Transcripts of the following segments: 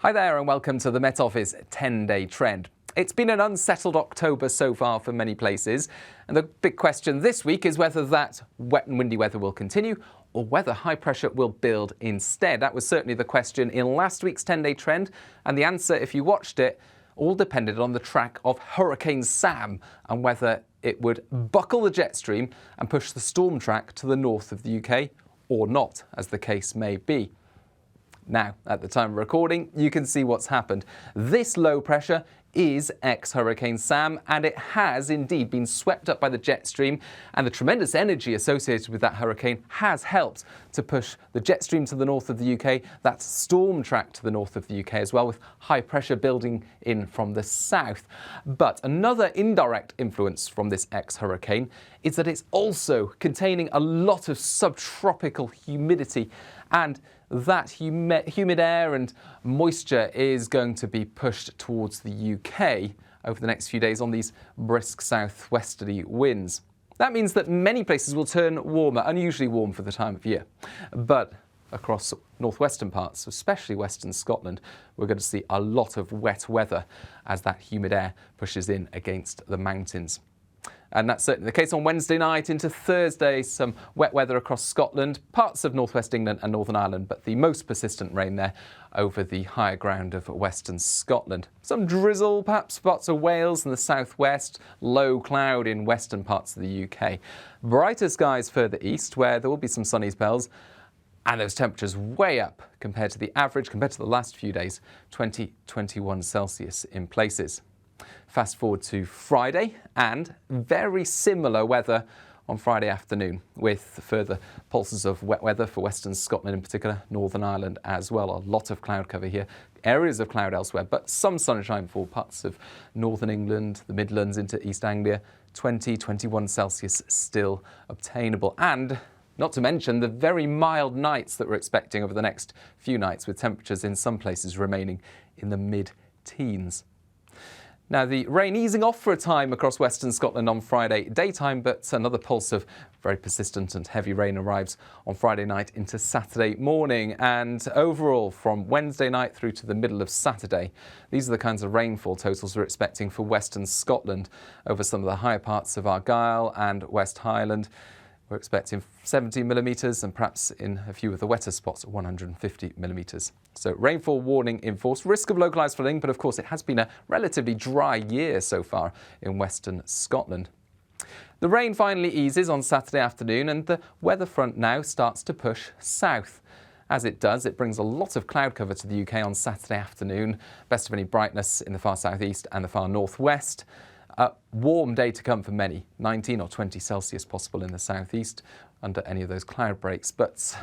Hi there and welcome to the Met Office 10-day trend. It's been an unsettled October so far for many places, and the big question this week is whether that wet and windy weather will continue or whether high pressure will build instead. That was certainly the question in last week's 10-day trend, and the answer, if you watched it, all depended on the track of Hurricane Sam and whether it would buckle the jet stream and push the storm track to the north of the UK or not, as the case may be. Now, at the time of recording, you can see what's happened. This low pressure is ex-Hurricane Sam, and it has indeed been swept up by the jet stream, and the tremendous energy associated with that hurricane has helped to push the jet stream to the north of the UK, that storm track to the north of the UK as well, with high pressure building in from the south. But another indirect influence from this ex-hurricane is that it's also containing a lot of subtropical humidity, and that humid air and moisture is going to be pushed towards the UK over the next few days on these brisk southwesterly winds. That means that many places will turn warmer, unusually warm for the time of year. But across northwestern parts, especially western Scotland, we're going to see a lot of wet weather as that humid air pushes in against the mountains. And that's certainly the case on Wednesday night into Thursday. Some wet weather across Scotland, parts of northwest England and Northern Ireland, but the most persistent rain there over the higher ground of western Scotland. Some drizzle, perhaps spots of Wales and the southwest, low cloud in western parts of the UK. Brighter skies further east, where there will be some sunny spells, and those temperatures way up compared to the average, compared to the last few days, 20-21 Celsius in places. Fast forward to Friday, and very similar weather on Friday afternoon, with further pulses of wet weather for western Scotland in particular, Northern Ireland as well. A lot of cloud cover here, areas of cloud elsewhere, but some sunshine for parts of northern England, the Midlands into East Anglia, 20-21 Celsius still obtainable. And not to mention the very mild nights that we're expecting over the next few nights, with temperatures in some places remaining in the mid-teens. Now, the rain easing off for a time across western Scotland on Friday daytime, but another pulse of very persistent and heavy rain arrives on Friday night into Saturday morning. And overall, from Wednesday night through to the middle of Saturday, these are the kinds of rainfall totals we're expecting for western Scotland over some of the higher parts of Argyll and West Highland. We're expecting 70 millimetres and perhaps in a few of the wetter spots 150 millimetres. So rainfall warning in force, risk of localised flooding, but of course it has been a relatively dry year so far in western Scotland. The rain finally eases on Saturday afternoon and the weather front now starts to push south. As it does, it brings a lot of cloud cover to the UK on Saturday afternoon, best of any brightness in the far southeast and the far northwest. A warm day to come for many, 19 or 20 Celsius possible in the southeast under any of those cloud breaks, but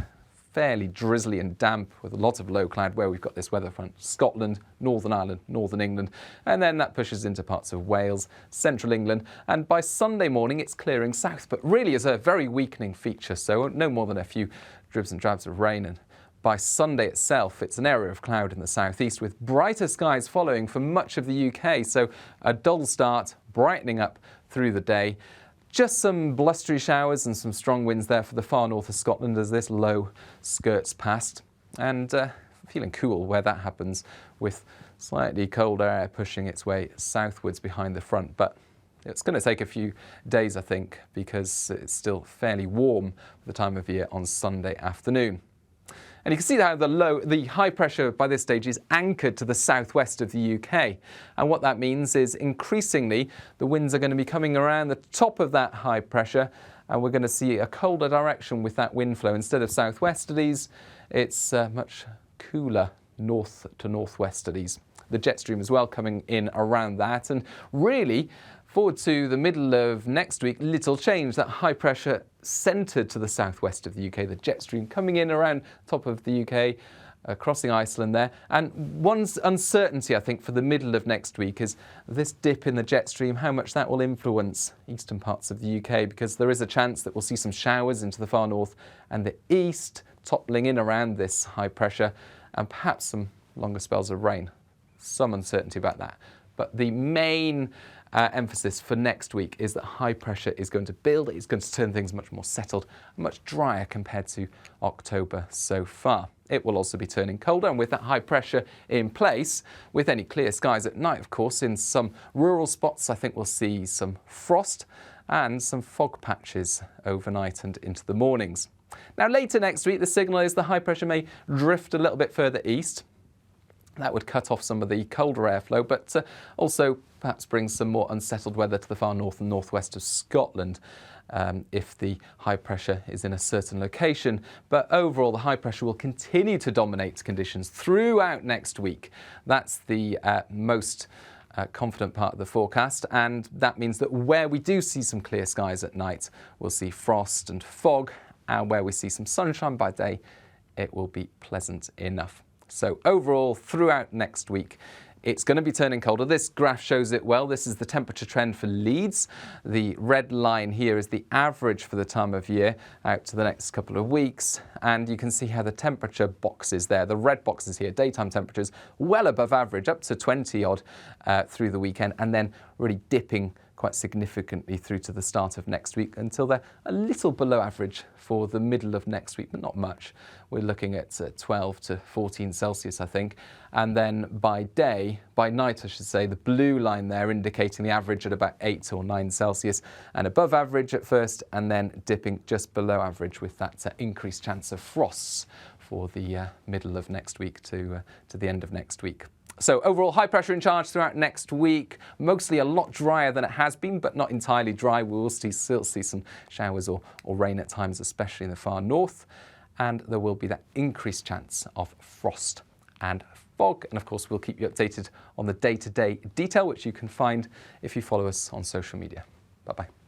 fairly drizzly and damp with a lot of low cloud where we've got this weather front. Scotland, Northern Ireland, Northern England, and then that pushes into parts of Wales, central England, and by Sunday morning it's clearing south, but really is a very weakening feature, so no more than a few dribs and drabs of rain. And by Sunday itself, it's an area of cloud in the southeast with brighter skies following for much of the UK. So a dull start, brightening up through the day. Just some blustery showers and some strong winds there for the far north of Scotland as this low skirts past. And feeling cool where that happens, with slightly colder air pushing its way southwards behind the front. But it's going to take a few days, I think, because it's still fairly warm for the time of year on Sunday afternoon. And you can see how the high pressure by this stage is anchored to the southwest of the UK. And what that means is increasingly the winds are going to be coming around the top of that high pressure, and we're going to see a colder direction with that wind flow. Instead of southwesterlies, it's much cooler north to northwesterlies. The jet stream as well coming in around that, and really forward to the middle of next week, little change. That high pressure centred to the southwest of the UK, the jet stream coming in around top of the UK, crossing Iceland there. And one uncertainty, I think, for the middle of next week is this dip in the jet stream, how much that will influence eastern parts of the UK, because there is a chance that we'll see some showers into the far north and the east, toppling in around this high pressure, and perhaps some longer spells of rain. Some uncertainty about that. But the main emphasis for next week is that high pressure is going to build. It's going to turn things much more settled, much drier compared to October so far. It will also be turning colder, and with that high pressure in place, with any clear skies at night, of course, in some rural spots, I think we'll see some frost and some fog patches overnight and into the mornings. Now, later next week, the signal is the high pressure may drift a little bit further east. That would cut off some of the colder airflow, but also perhaps bring some more unsettled weather to the far north and northwest of Scotland if the high pressure is in a certain location. But overall, the high pressure will continue to dominate conditions throughout next week. That's the most confident part of the forecast, and that means that where we do see some clear skies at night, we'll see frost and fog, and where we see some sunshine by day, it will be pleasant enough. So overall, throughout next week, it's going to be turning colder. This graph shows it well. This is the temperature trend for Leeds. The red line here is the average for the time of year out to the next couple of weeks. And you can see how the temperature boxes there, the red boxes here, daytime temperatures well above average, up to 20 odd through the weekend, and then really dipping quite significantly through to the start of next week until they're a little below average for the middle of next week, but not much. We're looking at 12 to 14 Celsius, I think. And then by night, I should say, the blue line there indicating the average at about 8 or 9 Celsius and above average at first, and then dipping just below average with that increased chance of frosts for the middle of next week to the end of next week. So overall, high pressure in charge throughout next week, mostly a lot drier than it has been, but not entirely dry. We will still see some showers or rain at times, especially in the far north. And there will be that increased chance of frost and fog. And of course, we'll keep you updated on the day-to-day detail, which you can find if you follow us on social media. Bye-bye.